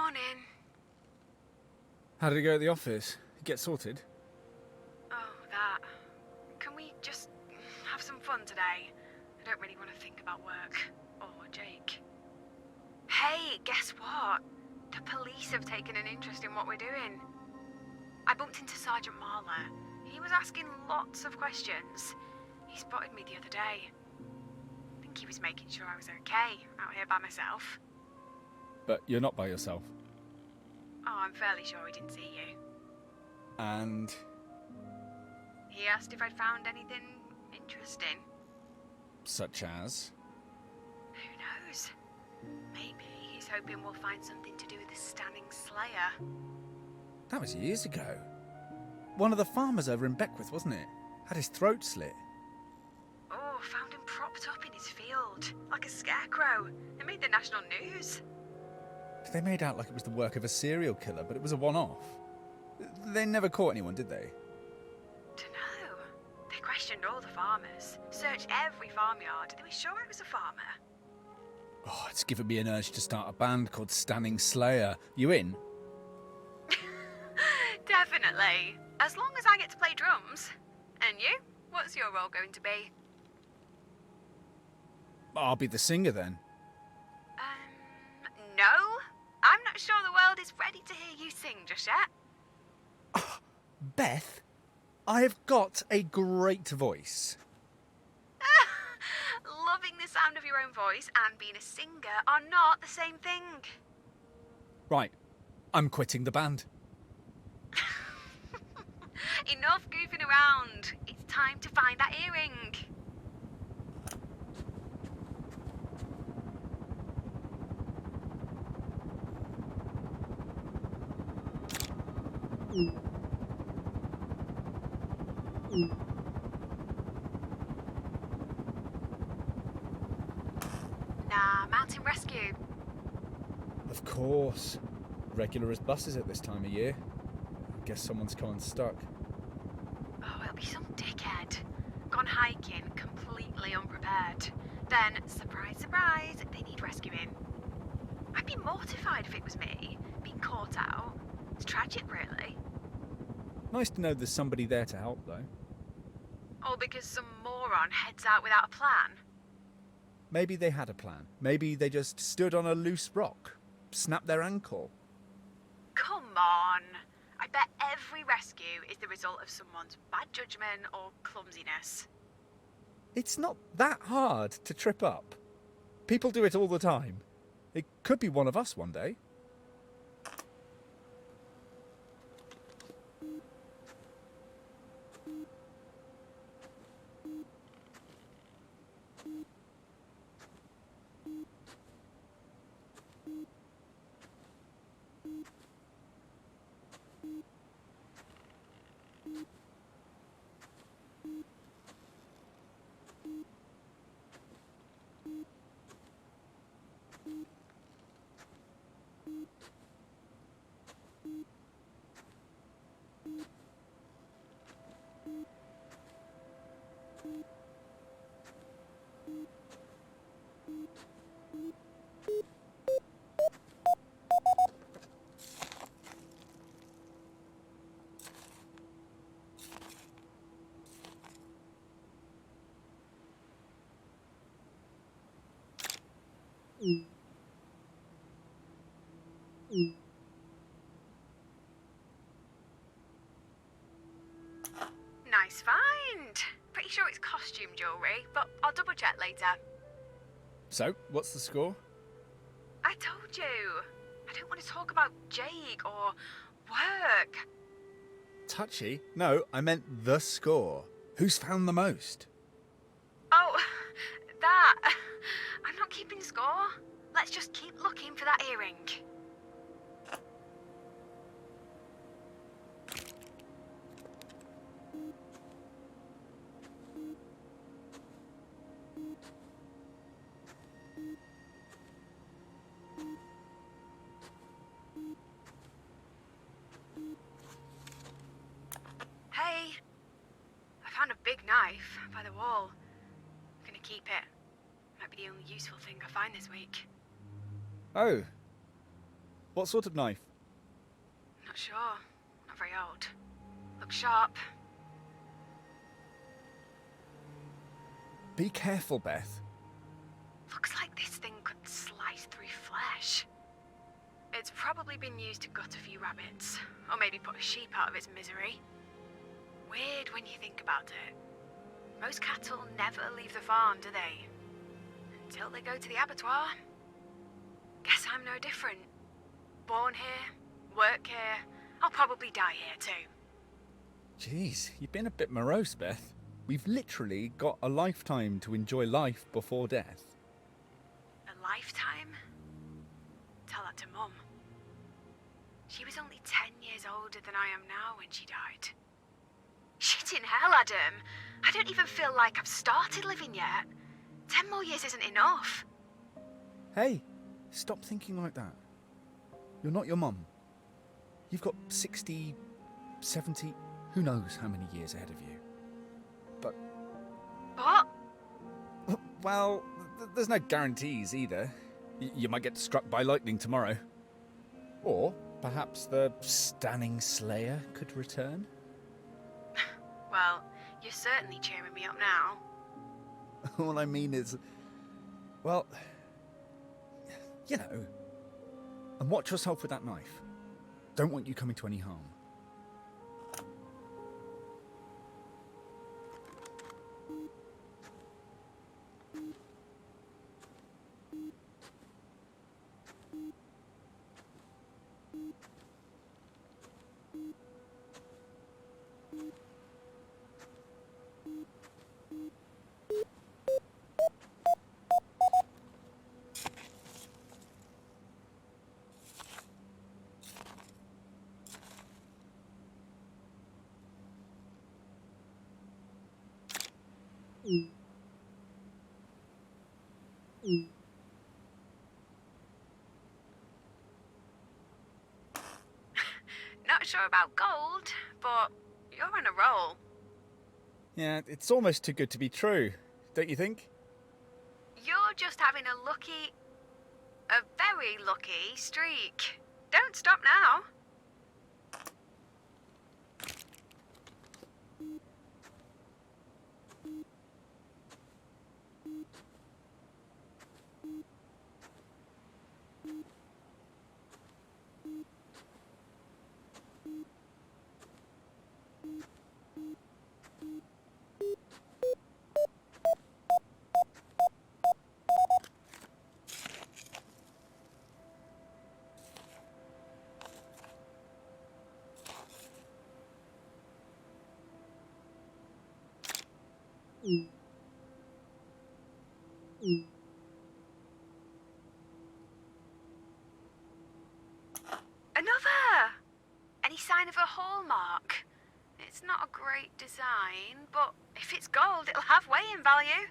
Morning. How did it go at the office? Get sorted? Oh, that. Can we just have some fun today? I don't really want to think about work. Or Jake. Hey, guess what? The police have taken an interest in what we're doing. I bumped into Sergeant Marler. He was asking lots of questions. He spotted me the other day. I think he was making sure I was okay out here by myself. But you're not by yourself. Oh, I'm fairly sure he didn't see you. And? He asked if I'd found anything interesting. Such as? Who knows? Maybe he's hoping we'll find something to do with the Standing Slayer. That was years ago. One of the farmers over in Beckwith, wasn't it? Had his throat slit. Oh, found him propped up in his field, like a scarecrow. It made the national news. They made out like it was the work of a serial killer, but it was a one-off. They never caught anyone, did they? Dunno. They questioned all the farmers, searched every farmyard. They were sure it was a farmer. Oh, it's given me an urge to start a band called Standing Slayer. You in? Definitely. As long as I get to play drums. And you? What's your role going to be? I'll be the singer then. No. I'm not sure the world is ready to hear you sing just yet. Oh, Beth, I have got a great voice. Loving the sound of your own voice and being a singer are not the same thing. Right, I'm quitting the band. Enough goofing around. It's time to find that earring. Nah, mountain rescue. Of course. Regular as buses at this time of year. Guess someone's come unstuck. Oh, it'll be some dickhead. Gone hiking, completely unprepared. Then, surprise, surprise, they need rescuing. I'd be mortified if it was me, being caught out. It's tragic, really. Nice to know there's somebody there to help, though. All because some moron heads out without a plan. Maybe they had a plan. Maybe they just stood on a loose rock, snapped their ankle. Come on. I bet every rescue is the result of someone's bad judgment or clumsiness. It's not that hard to trip up. People do it all the time. It could be one of us one day. Nice find. Pretty sure it's costume jewellery, but I'll double check later. So, what's the score? I told you. I don't want to talk about Jake or work. Touchy? No, I meant the score. Who's found the most? Oh, that. I'm not keeping score. Let's just keep looking for that earring. Hey, I found a big knife by the wall. I'm gonna keep it. Might be the only useful thing I find this week. Oh. What sort of knife? Not sure. Not very old. Looks sharp. Be careful, Beth. Looks like this thing could slice through flesh. It's probably been used to gut a few rabbits, or maybe put a sheep out of its misery. Weird when you think about it. Most cattle never leave the farm, do they? Until they go to the abattoir. Guess I'm no different. Born here, work here, I'll probably die here too. Jeez, you've been a bit morose, Beth. We've literally got a lifetime to enjoy life before death. A lifetime? Tell that to Mum. She was only 10 years older than I am now when she died. Shit in hell, Adam. I don't even feel like I've started living yet. 10 more years isn't enough. Hey, stop thinking like that. You're not your mum. You've got 60, 70, who knows how many years ahead of you. But... What? Well, there's no guarantees either. You might get struck by lightning tomorrow. Or perhaps the stunning Slayer could return. Well, you're certainly cheering me up now. All I mean is... Well... You know... And watch yourself with that knife. Don't want you coming to any harm. Not sure about gold, but you're on a roll. Yeah, it's almost too good to be true, don't you think? You're just having a very lucky streak. Don't stop now. Another! Any sign of a hallmark? It's not a great design, but if it's gold, it'll have weighing value.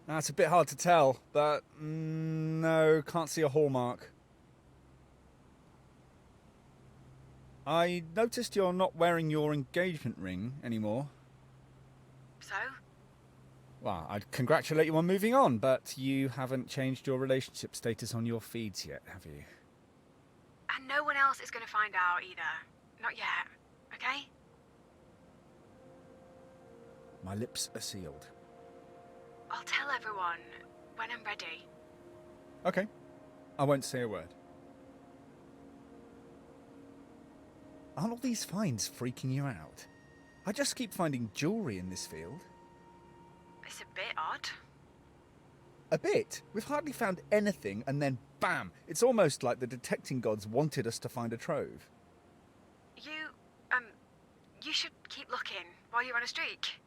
That's a bit hard to tell, but no, can't see a hallmark. I noticed you're not wearing your engagement ring anymore. So? Well, I'd congratulate you on moving on, but you haven't changed your relationship status on your feeds yet, have you? And no one else is going to find out either. Not yet, okay? My lips are sealed. I'll tell everyone when I'm ready. Okay, I won't say a word. Aren't all these finds freaking you out? I just keep finding jewellery in this field. It's a bit odd. A bit? We've hardly found anything, and then bam! It's almost like the detecting gods wanted us to find a trove. You should keep looking while you're on a streak.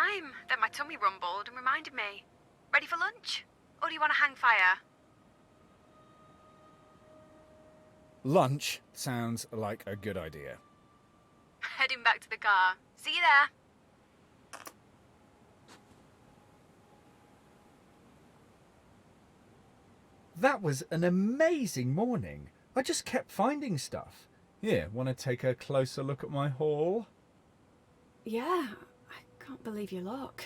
time. Then my tummy rumbled and reminded me. Ready for lunch? Or do you want to hang fire? Lunch sounds like a good idea. Heading back to the car. See you there. That was an amazing morning. I just kept finding stuff. Here, want to take a closer look at my haul? Yeah, I can't believe your luck.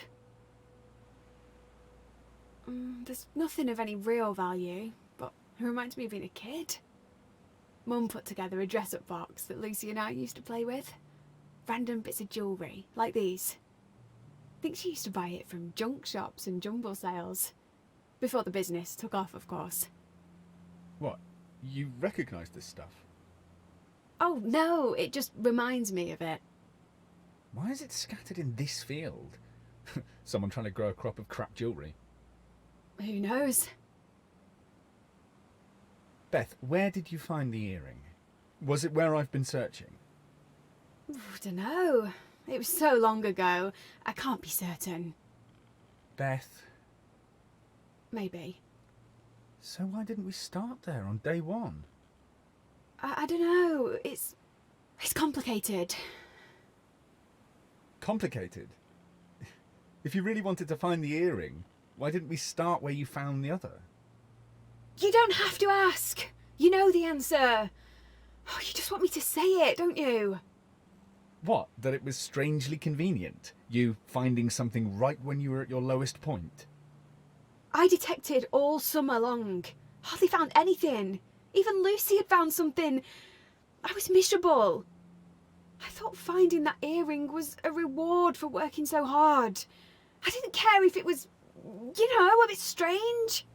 There's nothing of any real value, but it reminds me of being a kid. Mum put together a dress-up box that Lucy and I used to play with. Random bits of jewellery, like these. I think she used to buy it from junk shops and jumble sales. Before the business took off, of course. What? You recognise this stuff? Oh, no, it just reminds me of it. Why is it scattered in this field? Someone trying to grow a crop of crap jewellery. Who knows? Beth, where did you find the earring? Was it where I've been searching? Dunno. It was so long ago, I can't be certain. Beth. Maybe. So why didn't we start there on day one? I don't know. It's complicated. Complicated? If you really wanted to find the earring, why didn't we start where you found the other? You don't have to ask. You know the answer. Oh, you just want me to say it, don't you? What? That it was strangely convenient? You finding something right when you were at your lowest point? I detected all summer long. Hardly found anything. Even Lucy had found something. I was miserable. I thought finding that earring was a reward for working so hard. I didn't care if it was, you know, a bit strange.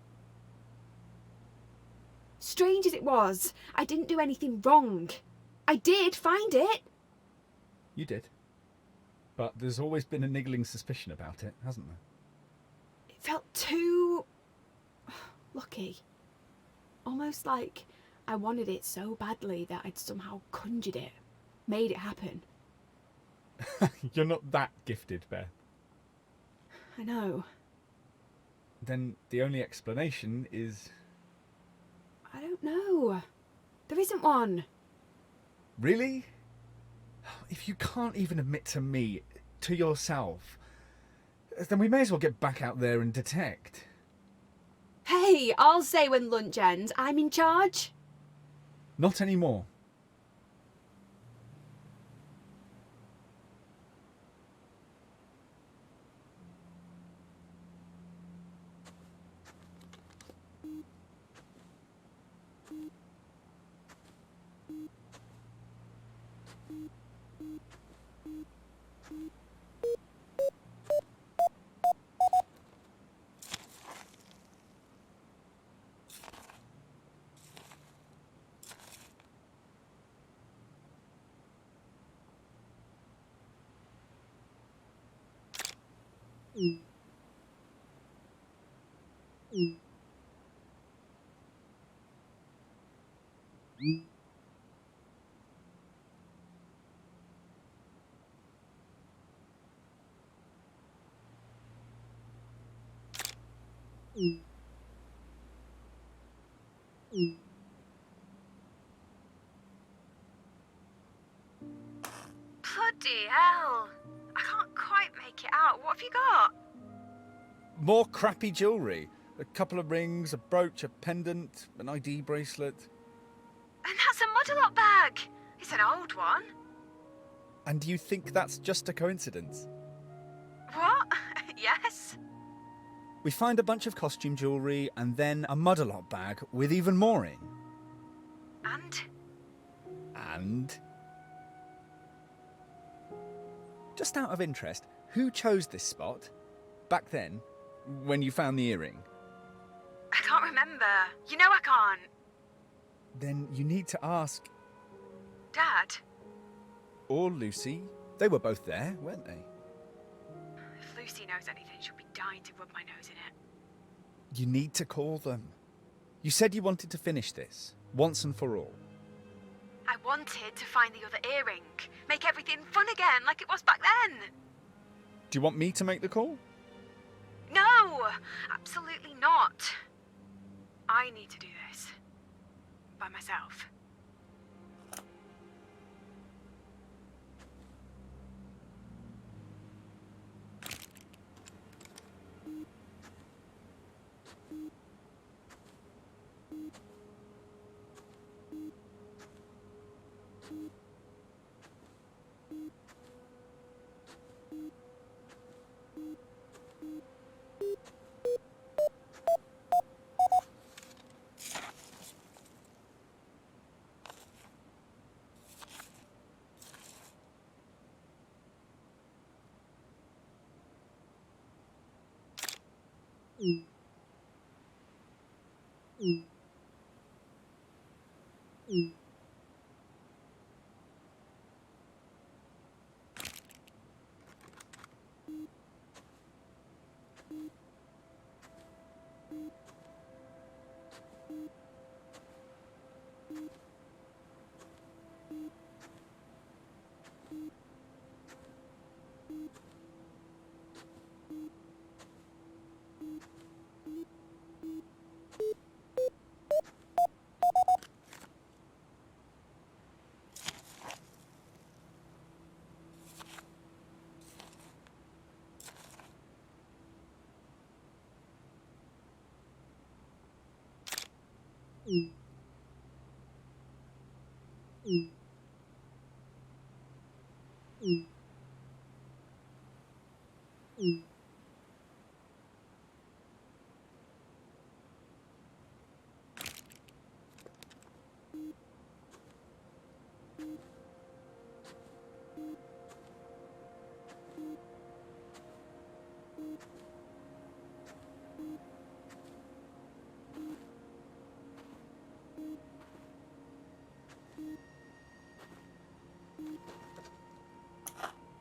Strange as it was, I didn't do anything wrong. I did find it. You did. But there's always been a niggling suspicion about it, hasn't there? It felt too lucky. Almost like I wanted it so badly that I'd somehow conjured it, made it happen. You're not that gifted, Beth. I know. Then the only explanation is... I don't know. There isn't one. Really? If you can't even admit to me, to yourself, then we may as well get back out there and detect. Hey, I'll say when lunch ends, I'm in charge. Not anymore. Bloody hell. I can't quite make it out. What have you got? More crappy jewellery. A couple of rings, a brooch, a pendant, an ID bracelet. And that's a muddle-up bag. It's an old one. And do you think that's just a coincidence? What? Yes? We find a bunch of costume jewellery and then a muddle-up bag with even more in. And? And... Just out of interest, who chose this spot? Back then, when you found the earring? I can't remember. You know I can't. Then you need to ask... Dad? Or Lucy. They were both there, weren't they? If Lucy knows anything, she'll be dying to rub my nose in it. You need to call them. You said you wanted to finish this, once and for all. I wanted to find the other earring. Make everything fun again, like it was back then. Do you want me to make the call? No! Absolutely not. I need to do this. By myself.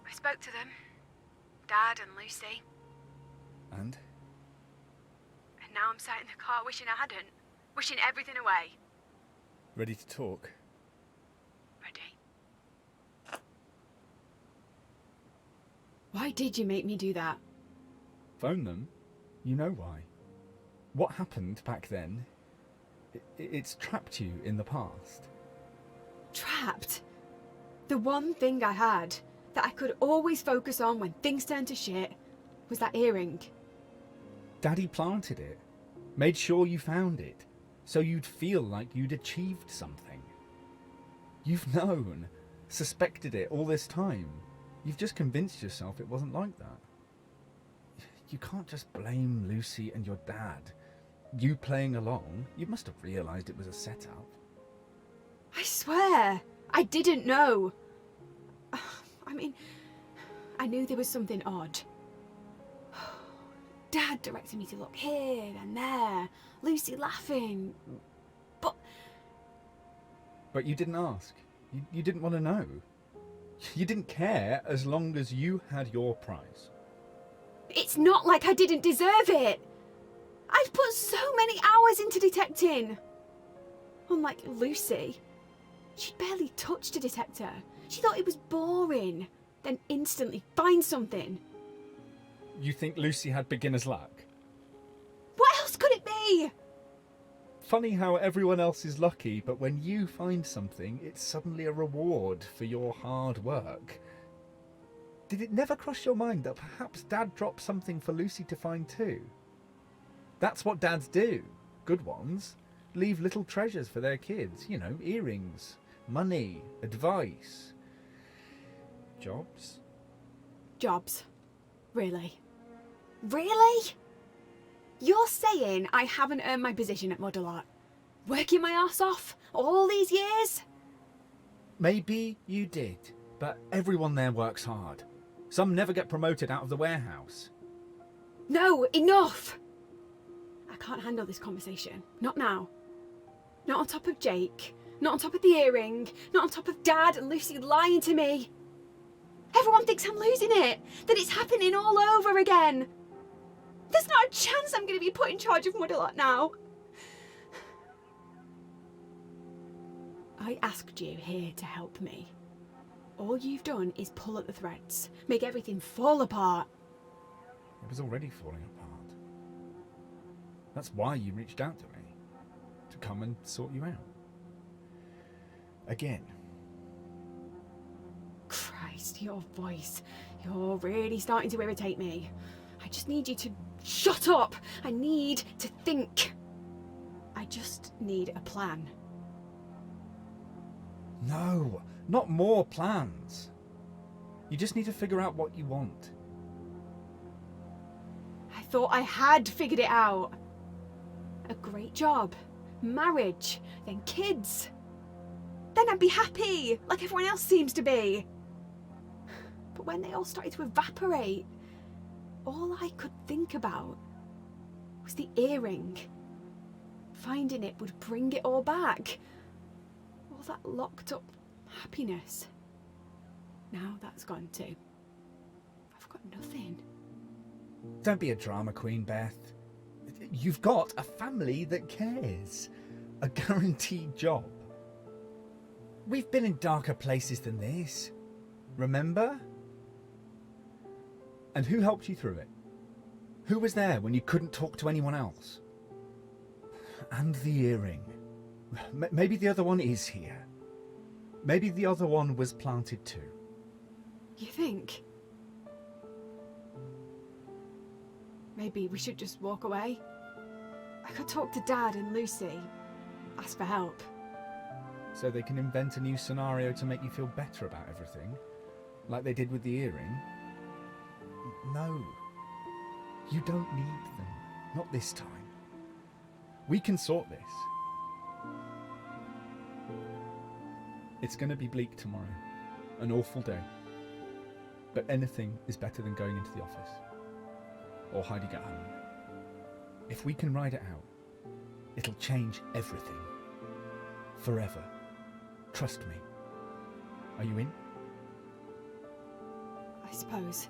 I spoke to them. Dad and Lucy. And? And now I'm sat in the car wishing I hadn't. Wishing everything away. Ready to talk? Ready. Why did you make me do that? Phone them? You know why. What happened back then, it's trapped you in the past. Trapped? The one thing I had that I could always focus on when things turned to shit was that earring. Daddy planted it. Made sure you found it. So you'd feel like you'd achieved something. You've known, suspected it all this time. You've just convinced yourself it wasn't like that. You can't just blame Lucy and your dad. You playing along, you must have realised it was a setup. I swear, I didn't know. I mean, I knew there was something odd. Dad directed me to look here and there, Lucy laughing, but you didn't ask. You didn't want to know. You didn't care as long as you had your prize. it's not like I didn't deserve it. I'd put so many hours into detecting. Unlike Lucy, she'd barely touched a detector. She thought it was boring, then instantly find something. You think Lucy had beginner's luck? What else could it be? Funny how everyone else is lucky, but when you find something, it's suddenly a reward for your hard work. Did it never cross your mind that perhaps Dad dropped something for Lucy to find too? That's what dads do, good ones. Leave little treasures for their kids, you know, earrings, money, advice. Jobs? Jobs. Really? Really? You're saying I haven't earned my position at Modelot? Working my arse off all these years? Maybe you did, but everyone there works hard. Some never get promoted out of the warehouse. No, enough! I can't handle this conversation. Not now. Not on top of Jake. Not on top of the earring. Not on top of Dad and Lucy lying to me. Everyone thinks I'm losing it. That it's happening all over again. There's not a chance I'm going to be put in charge of Modelot now. I asked you here to help me. All you've done is pull at the threads, make everything fall apart. It was already falling apart. That's why you reached out to me, to come and sort you out. Again. Christ, your voice. You're really starting to irritate me. I just need you to shut up. I need to think. I just need a plan. No, not more plans. You just need to figure out what you want. I thought I had figured it out. A great job, marriage, then kids. Then I'd be happy, like everyone else seems to be. But when they all started to evaporate, all I could think about was the earring. Finding it would bring it all back. All that locked up happiness. Now that's gone too. I've got nothing. Don't be a drama queen, Beth. You've got a family that cares. A guaranteed job. We've been in darker places than this. Remember? And who helped you through it? Who was there when you couldn't talk to anyone else? And the earring. Maybe the other one is here. Maybe the other one was planted too. You think? Maybe we should just walk away? I could talk to Dad and Lucy, ask for help. So they can invent a new scenario to make you feel better about everything? Like they did with the earring? No. You don't need them. Not this time. We can sort this. It's going to be bleak tomorrow. An awful day. But anything is better than going into the office. Or hiding at home. If we can ride it out, it'll change everything. Forever. Trust me. Are you in? I suppose.